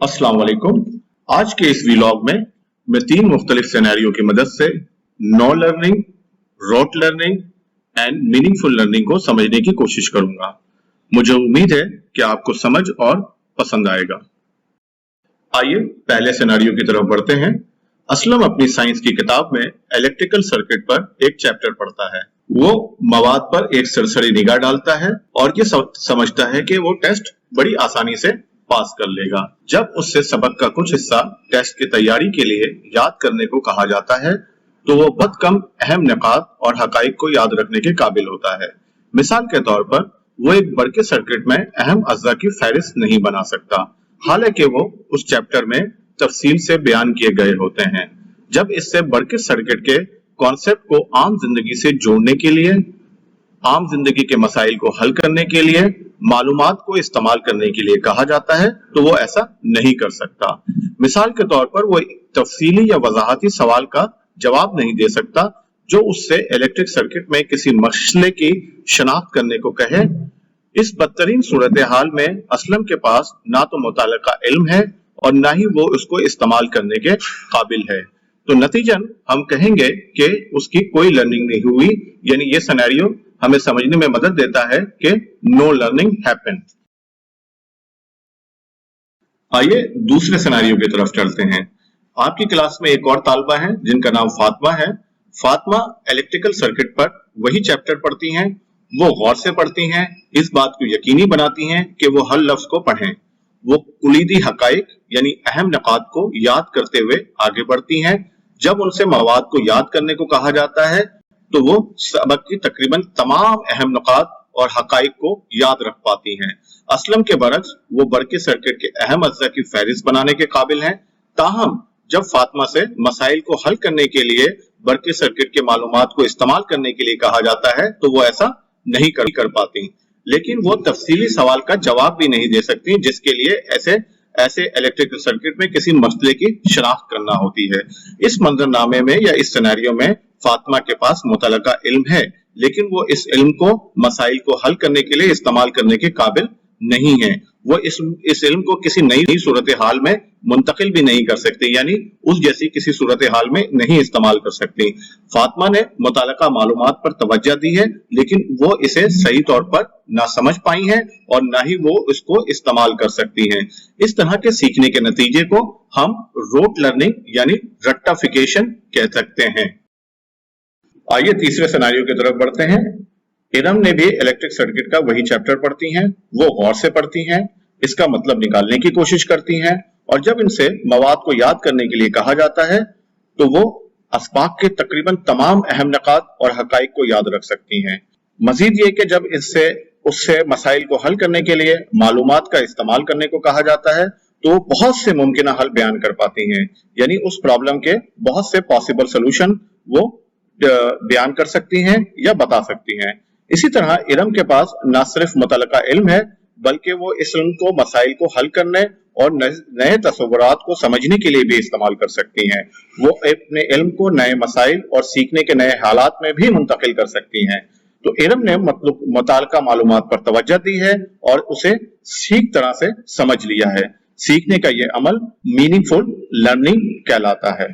अस्सलाम वालेकुम। आज के इस व्लॉग में मैं 3 मुख्तलिफ सिनेरियो की मदद से know learning, rote learning and meaningful learning को समझने की कोशिश करूंगा। मुझे उम्मीद है कि आपको समझ और पसंद आएगा। आइए पहले सिनेरियो की तरफ बढ़ते हैं। असलम अपनी साइंस की किताब में इलेक्ट्रिकल सर्किट पर एक चैप्टर पढ़ता है। वो मवाद पर एक सरसरी निगाह डालता है और ये समझता है कि वो टेस्ट बड़ी आसानी से पास कर लेगा। जब उससे सबक का कुछ हिस्सा टेस्ट की तैयारी के लिए याद करने को कहा जाता है तो वो बहुत कम अहम निकात और हकाइक को याद रखने के काबिल होता है। मिसाल के तौर पर वो एक बड़के सर्किट में अहम अज्जा की फहरिस्त नहीं बना सकता, हालांकि वो उस चैप्टर में तफसील से बयान किए गए होते हैं। जब इससे बड़के सर्किट के कॉन्सेप्ट को आम जिंदगी से जोड़ने के लिए, आम जिंदगी के मसाइल को हल करने के लिए, मालूमात को इस्तेमाल करने के लिए कहा जाता है तो वो ऐसा नहीं कर सकता। मिसाल के तौर पर वो तफसीली या वजाहती सवाल का जवाब नहीं दे सकता जो उससे इलेक्ट्रिक सर्किट में किसी मसले की शनाख्त करने को कहे। इस बदतरीन सूरत हाल में असलम के पास ना तो मुताल्लिका इल्म है और ना ही वो उसको इस्तेमाल करने के काबिल है, तो नतीजन हम कहेंगे कि उसकी कोई लर्निंग नहीं हुई। यानी ये सिनेरियो हमें समझने में मदद देता है कि नो लर्निंग हैपेंड। आइए दूसरे सिनेरियो की तरफ चलते हैं। आपकी क्लास में एक और तालिबा है जिनका नाम फातिमा है। फातिमा इलेक्ट्रिकल सर्किट पर वही चैप्टर पढ़ती हैं। वो गौर से पढ़ती हैं, इस बात को यकीनी बनाती हैं कि वो हर लफ्ज को पढ़ें। वो कुलीदी हकाइक यानी अहम निकात को याद करते हुए आगे बढ़ती हैं। जब उनसे मवाद को याद करने को कहा जाता है तो वो सबक की तकरीबन तमाम अहम निकात और हकाइक को याद रख पाती हैं। असलम के बरक्स वो बड़के सर्किट के अहम अज्जा की फहरिस्त बनाने के काबिल हैं। ताहम जब फातिमा से मसाइल को हल करने के लिए बड़के सर्किट के मालूमात को इस्तेमाल करने के लिए कहा जाता है तो वो ऐसा नहीं कर पाती। लेकिन वो तफसीली सवाल का जवाब भी नहीं दे सकती जिसके लिए ऐसे इलेक्ट्रिकल सर्किट में किसी मसले की शनाख्त करना होती है। इस मंजरनामे में या इस सिनेरियो में फातिमा के पास मुतलका इल्म है, लेकिन वो इस इल्म को मसाइल को हल करने के लिए इस्तेमाल करने के काबिल नहीं है। वो इस इल्म को किसी नई सूरत हाल में मुंतकिल भी नहीं कर सकती, यानी उस जैसी किसी सूरत हाल में नहीं इस्तेमाल कर सकती। फातिमा ने मुतलका मालूमात पर तवज्जो दी है, लेकिन वो इसे सही तौर पर ना समझ पाई है और ना ही वो इसको इस्तेमाल कर सकती हैं। इस तरह के सीखने के नतीजे को हम रोट लर्निंग यानी रट्टाफिकेशन कह सकते हैं। आइए तीसरे सिनेरियो की तरफ बढ़ते हैं। इरम ने भी इलेक्ट्रिक सर्किट का वही चैप्टर पढ़ती हैं। वो गौर से पढ़ती हैं, इसका मतलब निकालने की कोशिश करती हैं और जब इनसे मवाद को याद करने के लिए कहा जाता है तो वो अस्बाक के तकरीबन तमाम अहम निकात और हकाइक को याद रख सकती हैं। मजीद ये कि जब उससे मसाइल को हल करने के लिए मालूमात का इस्तेमाल करने को कहा जाता है तो बहुत से मुमकिन हल बयान कर पाती हैं, यानी उस प्रॉब्लम के बहुत से पॉसिबल सोल्यूशन वो बयान कर सकती हैं या बता सकती हैं। इसी तरह इरम के पास न सिर्फ मुतलका इल्म है बल्कि वो इस इल्म को मसाइल को हल करने और नए तस्वुरात को समझने के लिए भी इस्तेमाल कर सकती हैं। वो अपने इल्म को नए मसाइल और सीखने के नए हालात में भी मुंतकिल कर सकती हैं। तो इरम ने मुतलका मालूमात पर तवज्जो दी है और उसे ठीक तरह से समझ लिया है। सीखने का ये अमल मीनिंगफुल लर्निंग कहलाता है।